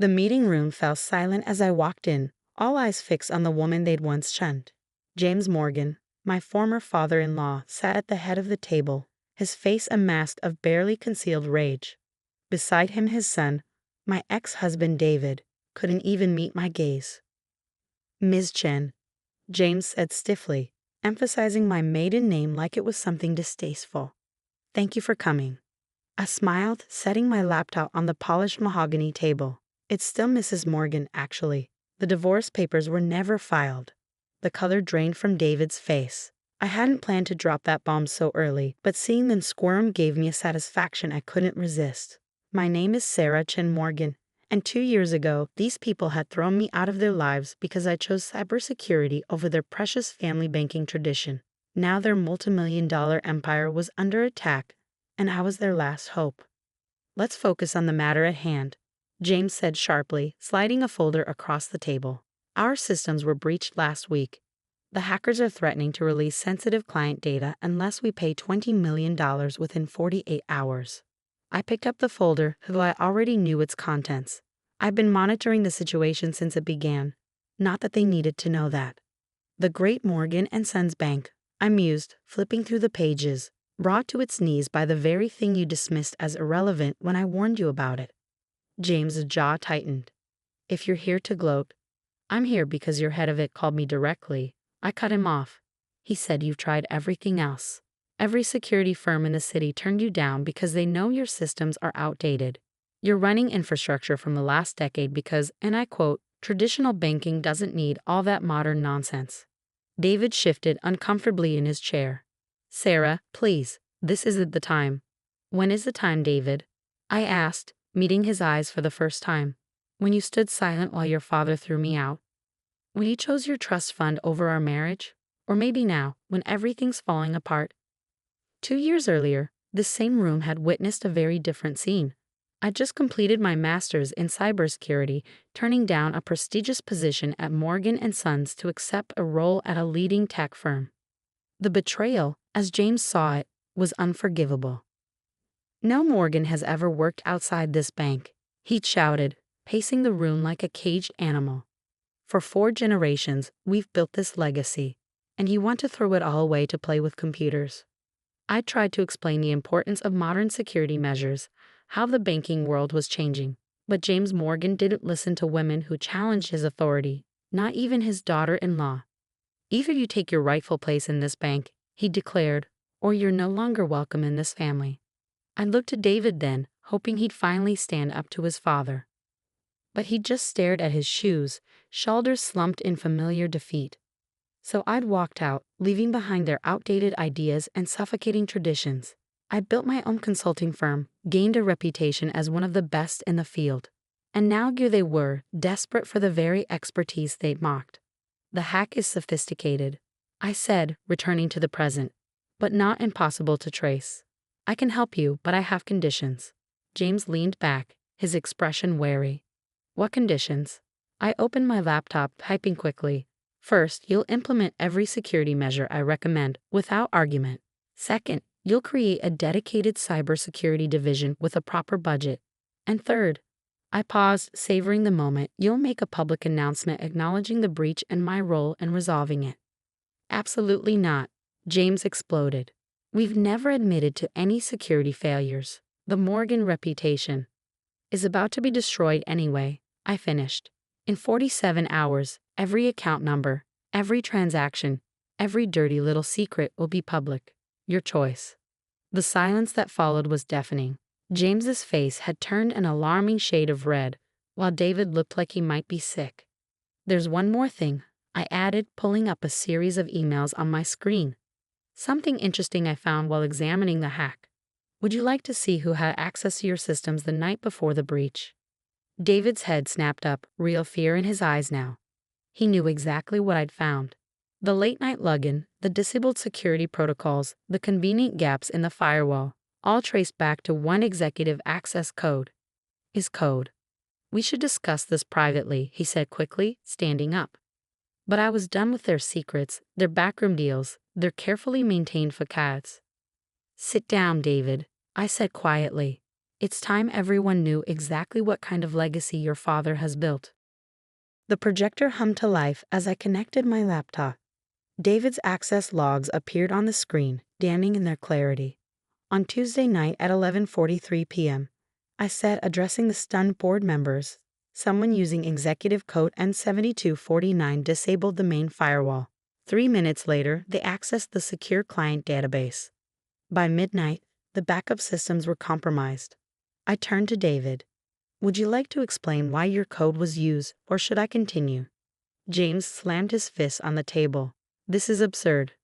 The meeting room fell silent as I walked in, all eyes fixed on the woman they'd once shunned. James Morgan, my former father-in-law, sat at the head of the table, his face a mask of barely concealed rage. Beside him his son, my ex-husband David, couldn't even meet my gaze. "Ms. Chen," James said stiffly, emphasizing my maiden name like it was something distasteful. "Thank you for coming." I smiled, setting my laptop on the polished mahogany table. "It's still Mrs. Morgan, actually. The divorce papers were never filed." The color drained from David's face. I hadn't planned to drop that bomb so early, but seeing them squirm gave me a satisfaction I couldn't resist. "My name is Sarah Chen Morgan, and 2 years ago, these people had thrown me out of their lives because I chose cybersecurity over their precious family banking tradition. Now their multimillion-dollar empire was under attack, and I was their last hope." "Let's focus on the matter at hand," James said sharply, sliding a folder across the table. "Our systems were breached last week. The hackers are threatening to release sensitive client data unless we pay $20 million within 48 hours. I picked up the folder, though I already knew its contents. I've been monitoring the situation since it began. Not that they needed to know that. "The Great Morgan and Sons Bank," I mused, flipping through the pages, "brought to its knees by the very thing you dismissed as irrelevant when I warned you about it." James's jaw tightened. "If you're here to gloat, I'm here because your head of it called me directly." I cut him off. He said, "You've tried everything else. Every security firm in the city turned you down because they know your systems are outdated. You're running infrastructure from the last decade because, and I quote, traditional banking doesn't need all that modern nonsense." David shifted uncomfortably in his chair. "Sarah, please, this isn't the time." "When is the time, David?" I asked, meeting his eyes for the first time. "When you stood silent while your father threw me out? When you chose your trust fund over our marriage? Or maybe now, when everything's falling apart?" 2 years earlier, this same room had witnessed a very different scene. I'd just completed my master's in cybersecurity, turning down a prestigious position at Morgan & Sons to accept a role at a leading tech firm. The betrayal, as James saw it, was unforgivable. "No Morgan has ever worked outside this bank," he'd shouted, pacing the room like a caged animal. "For 4 generations, we've built this legacy, and you want to throw it all away to play with computers." I tried to explain the importance of modern security measures, how the banking world was changing, but James Morgan didn't listen to women who challenged his authority, not even his daughter-in-law. "Either you take your rightful place in this bank," he declared, "or you're no longer welcome in this family." I looked to David then, hoping he'd finally stand up to his father. But he just stared at his shoes, shoulders slumped in familiar defeat. So I'd walked out, leaving behind their outdated ideas and suffocating traditions. I'd built my own consulting firm, gained a reputation as one of the best in the field. And now here they were, desperate for the very expertise they'd mocked. "The hack is sophisticated," I said, returning to the present, "but not impossible to trace. I can help you, but I have conditions." James leaned back, his expression wary. "What conditions?" I opened my laptop, typing quickly. "First, you'll implement every security measure I recommend, without argument. Second, you'll create a dedicated cybersecurity division with a proper budget. And third," I paused, savoring the moment, "you'll make a public announcement acknowledging the breach and my role in resolving it." "Absolutely not," James exploded. "We've never admitted to any security failures. The Morgan reputation is about to be destroyed anyway," I finished. "In 47 hours, every account number, every transaction, every dirty little secret will be public. Your choice." The silence that followed was deafening. James's face had turned an alarming shade of red, while David looked like he might be sick. "There's one more thing," I added, pulling up a series of emails on my screen. "Something interesting I found while examining the hack. Would you like to see who had access to your systems the night before the breach?" David's head snapped up, real fear in his eyes now. He knew exactly what I'd found. The late-night login, the disabled security protocols, the convenient gaps in the firewall, all traced back to one executive access code. His code. "We should discuss this privately," he said quickly, standing up. But I was done with their secrets, their backroom deals, their carefully maintained facades. "Sit down, David," I said quietly. It's time everyone knew exactly what kind of legacy your father has built. The projector hummed to life as I connected my laptop. David's access logs appeared on the screen, damning in their clarity. On Tuesday night at 11:43 p.m., I said, addressing the stunned board members, someone using executive code N7249 disabled the main firewall. 3 minutes later, they accessed the secure client database. By midnight, the backup systems were compromised. I turned to David. Would you like to explain why your code was used, or should I continue? James slammed his fist on the table. This is absurd.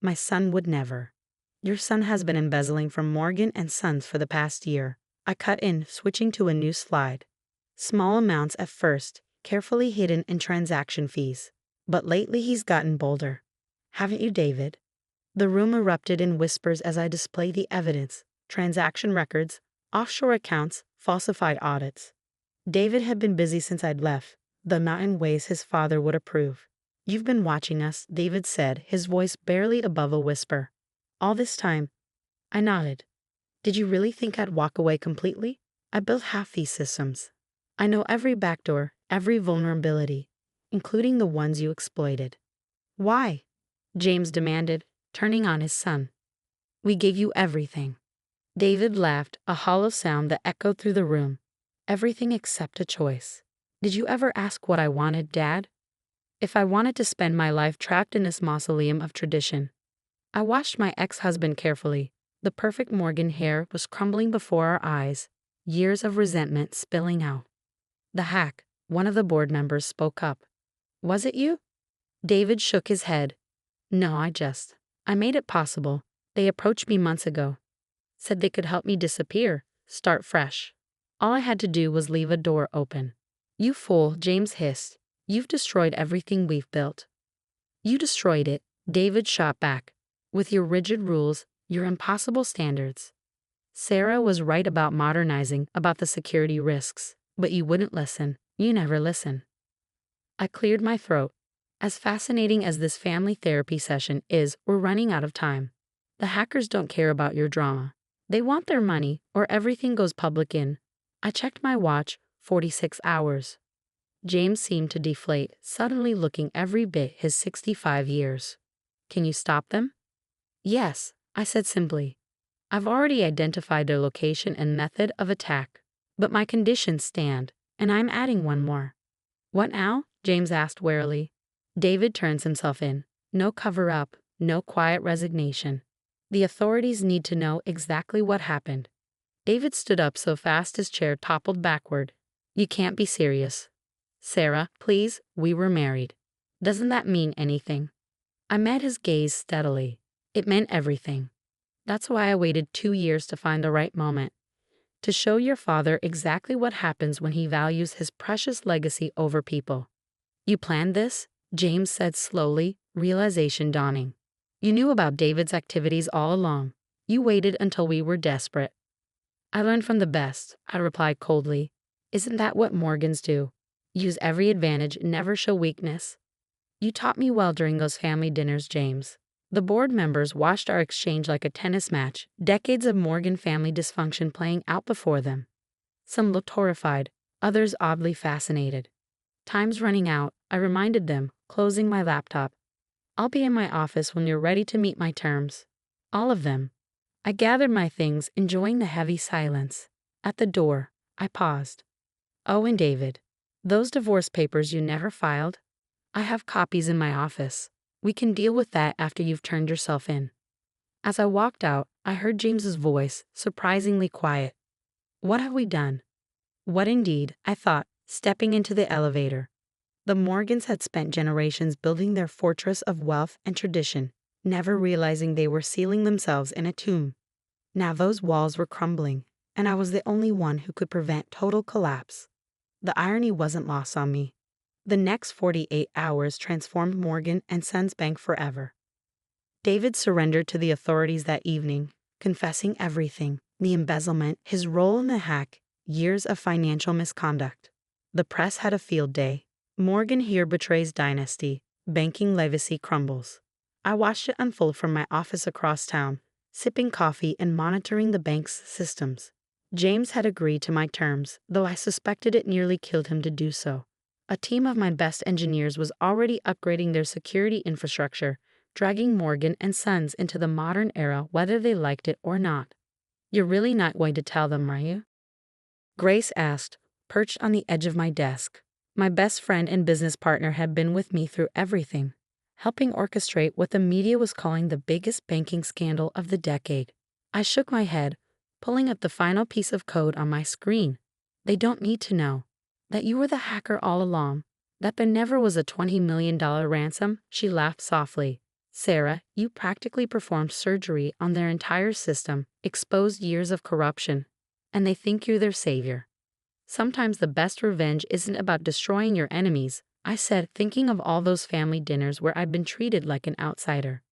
My son would never. Your son has been embezzling from Morgan and Sons for the past year. I cut in, switching to a new slide. Small amounts at first, carefully hidden in transaction fees. But lately he's gotten bolder. Haven't you, David? The room erupted in whispers as I displayed the evidence: transaction records, offshore accounts, falsified audits. David had been busy since I'd left, though not in ways his father would approve. You've been watching us, David said, his voice barely above a whisper. All this time. I nodded. Did you really think I'd walk away completely? I built half these systems. I know every backdoor, every vulnerability, including the ones you exploited. Why? James demanded, turning on his son. We gave you everything. David laughed, a hollow sound that echoed through the room. Everything except a choice. Did you ever ask what I wanted, Dad? If I wanted to spend my life trapped in this mausoleum of tradition. I watched my ex-husband carefully. The perfect Morgan hair was crumbling before our eyes, years of resentment spilling out. The hack, one of the board members, spoke up. Was it you? David shook his head. No, I made it possible. They approached me months ago. Said they could help me disappear, start fresh. All I had to do was leave a door open. You fool, James hissed. You've destroyed everything we've built. You destroyed it, David shot back. With your rigid rules, your impossible standards. Sarah was right about modernizing, about the security risks, but you wouldn't listen. You never listen. I cleared my throat. As fascinating as this family therapy session is, we're running out of time. The hackers don't care about your drama. They want their money, or everything goes public in. I checked my watch, 46 hours. James seemed to deflate, suddenly looking every bit his 65 years. Can you stop them? Yes, I said simply. I've already identified their location and method of attack, but my conditions stand, and I'm adding one more. What now? James asked warily. David turns himself in. No cover-up, no quiet resignation. The authorities need to know exactly what happened. David stood up so fast his chair toppled backward. You can't be serious. Sarah, please, we were married. Doesn't that mean anything? I met his gaze steadily. It meant everything. That's why I waited 2 years to find the right moment. To show your father exactly what happens when he values his precious legacy over people. You planned this? James said slowly, realization dawning. You knew about David's activities all along. You waited until we were desperate. I learned from the best, I replied coldly. Isn't that what Morgans do? Use every advantage, never show weakness. You taught me well during those family dinners, James. The board members watched our exchange like a tennis match, decades of Morgan family dysfunction playing out before them. Some looked horrified, others oddly fascinated. Time's running out, I reminded them, closing my laptop. I'll be in my office when you're ready to meet my terms. All of them. I gathered my things, enjoying the heavy silence. At the door, I paused. Oh, and David, those divorce papers you never filed? I have copies in my office. We can deal with that after you've turned yourself in. As I walked out, I heard James's voice, surprisingly quiet. What have we done? What indeed, I thought, stepping into the elevator. The Morgans had spent generations building their fortress of wealth and tradition, never realizing they were sealing themselves in a tomb. Now those walls were crumbling, and I was the only one who could prevent total collapse. The irony wasn't lost on me. The next 48 hours transformed Morgan and Sons Bank forever. David surrendered to the authorities that evening, confessing everything: the embezzlement, his role in the hack, years of financial misconduct. The press had a field day. Morgan here betrays dynasty, banking legacy crumbles. I watched it unfold from my office across town, sipping coffee and monitoring the bank's systems. James had agreed to my terms, though I suspected it nearly killed him to do so. A team of my best engineers was already upgrading their security infrastructure, dragging Morgan and Sons into the modern era whether they liked it or not. You're really not going to tell them, are you? Grace asked, perched on the edge of my desk. My best friend and business partner had been with me through everything, helping orchestrate what the media was calling the biggest banking scandal of the decade. I shook my head, pulling up the final piece of code on my screen. They don't need to know that you were the hacker all along, that there never was a $20 million ransom, she laughed softly. Sarah, you practically performed surgery on their entire system, exposed years of corruption, and they think you're their savior. Sometimes the best revenge isn't about destroying your enemies, I said, thinking of all those family dinners where I'd been treated like an outsider.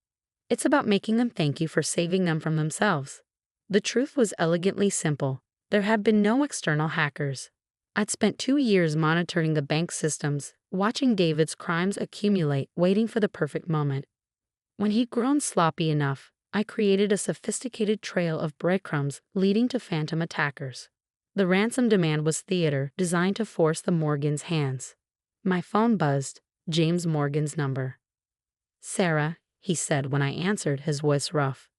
It's about making them thank you for saving them from themselves. The truth was elegantly simple. There had been no external hackers. I'd spent 2 years monitoring the bank systems, watching David's crimes accumulate, waiting for the perfect moment. When he'd grown sloppy enough, I created a sophisticated trail of breadcrumbs leading to phantom attackers. The ransom demand was theater designed to force the Morgans' hands. My phone buzzed, James Morgan's number. Sarah, he said when I answered, his voice rough.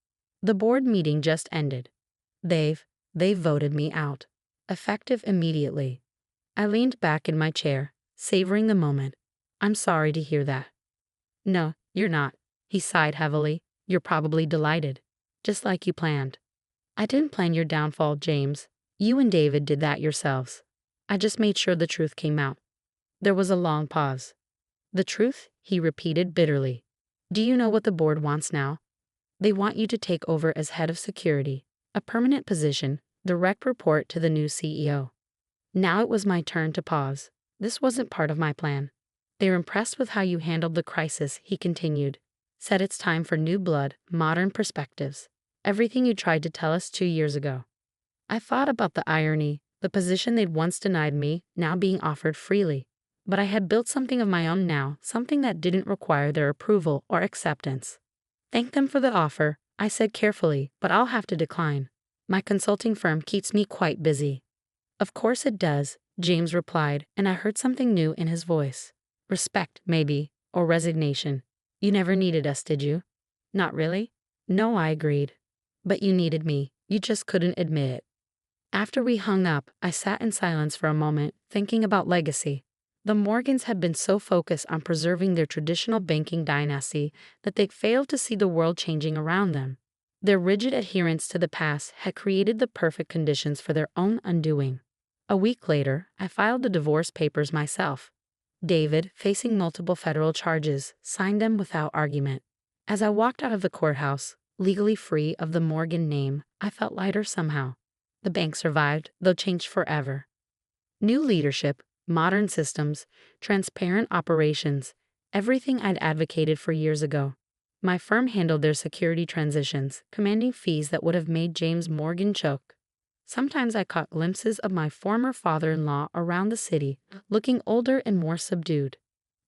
The board meeting just ended. They've voted me out. Effective immediately. I leaned back in my chair, savoring the moment. I'm sorry to hear that. No, you're not, he sighed heavily. You're probably delighted. Just like you planned. I didn't plan your downfall, James. You and David did that yourselves. I just made sure the truth came out. There was a long pause. The truth? He repeated bitterly. Do you know what the board wants now? They want you to take over as head of security, a permanent position, direct report to the new CEO. Now it was my turn to pause. This wasn't part of my plan. They're impressed with how you handled the crisis, he continued. Said it's time for new blood, modern perspectives. Everything you tried to tell us 2 years ago. I thought about the irony, the position they'd once denied me, now being offered freely. But I had built something of my own now, something that didn't require their approval or acceptance. Thank them for the offer, I said carefully, but I'll have to decline. My consulting firm keeps me quite busy. Of course it does, James replied, and I heard something new in his voice. Respect, maybe, or resignation. You never needed us, did you? Not really? No, I agreed. But you needed me, you just couldn't admit it. After we hung up, I sat in silence for a moment, thinking about legacy. The Morgans had been so focused on preserving their traditional banking dynasty that they'd failed to see the world changing around them. Their rigid adherence to the past had created the perfect conditions for their own undoing. A week later, I filed the divorce papers myself. David, facing multiple federal charges, signed them without argument. As I walked out of the courthouse, legally free of the Morgan name, I felt lighter somehow. The bank survived, though changed forever. New leadership, modern systems, transparent operations, everything I'd advocated for years ago. My firm handled their security transitions, commanding fees that would have made James Morgan choke. Sometimes I caught glimpses of my former father-in-law around the city, looking older and more subdued.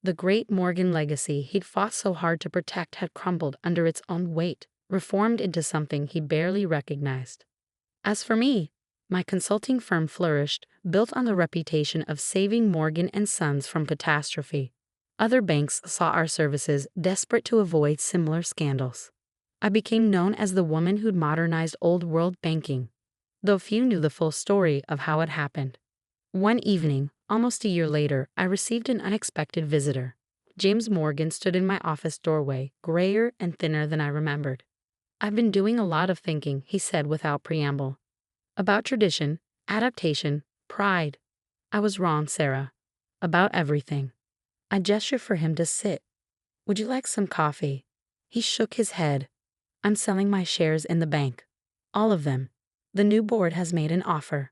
The great Morgan legacy he'd fought so hard to protect had crumbled under its own weight, reformed into something he barely recognized. As for me, my consulting firm flourished, built on the reputation of saving Morgan and Sons from catastrophe. Other banks saw our services, desperate to avoid similar scandals. I became known as the woman who'd modernized old-world banking, though few knew the full story of how it happened. One evening, almost a year later, I received an unexpected visitor. James Morgan stood in my office doorway, grayer and thinner than I remembered. I've been doing a lot of thinking, he said without preamble. About tradition, adaptation, pride. I was wrong, Sarah. About everything. I gestured for him to sit. Would you like some coffee? He shook his head. I'm selling my shares in the bank. All of them. The new board has made an offer.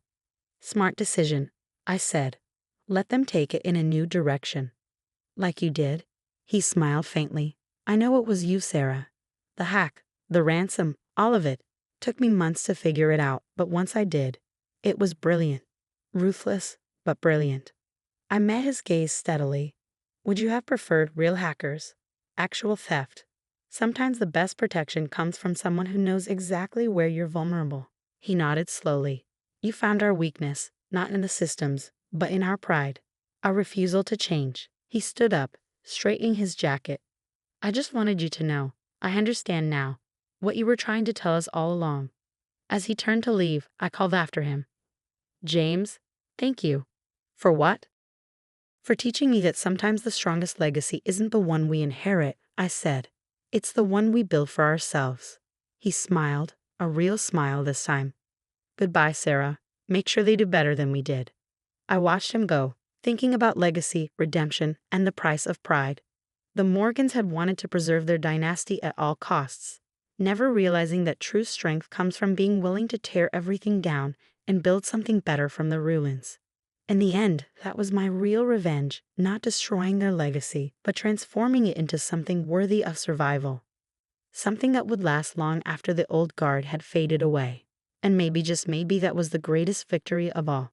Smart decision, I said. Let them take it in a new direction. Like you did? He smiled faintly. I know it was you, Sarah. The hack, the ransom, all of it. Took me months to figure it out, but once I did, it was brilliant. Ruthless, but brilliant. I met his gaze steadily. Would you have preferred real hackers? Actual theft? Sometimes the best protection comes from someone who knows exactly where you're vulnerable. He nodded slowly. You found our weakness, not in the systems, but in our pride, our refusal to change. He stood up, straightening his jacket. I just wanted you to know. I understand now. What you were trying to tell us all along. As he turned to leave, I called after him. James, thank you. For what? For teaching me that sometimes the strongest legacy isn't the one we inherit, I said. It's the one we build for ourselves. He smiled, a real smile this time. Goodbye, Sarah. Make sure they do better than we did. I watched him go, thinking about legacy, redemption, and the price of pride. The Morgans had wanted to preserve their dynasty at all costs, never realizing that true strength comes from being willing to tear everything down and build something better from the ruins. In the end, that was my real revenge, not destroying their legacy, but transforming it into something worthy of survival. Something that would last long after the old guard had faded away. And maybe, just maybe, that was the greatest victory of all.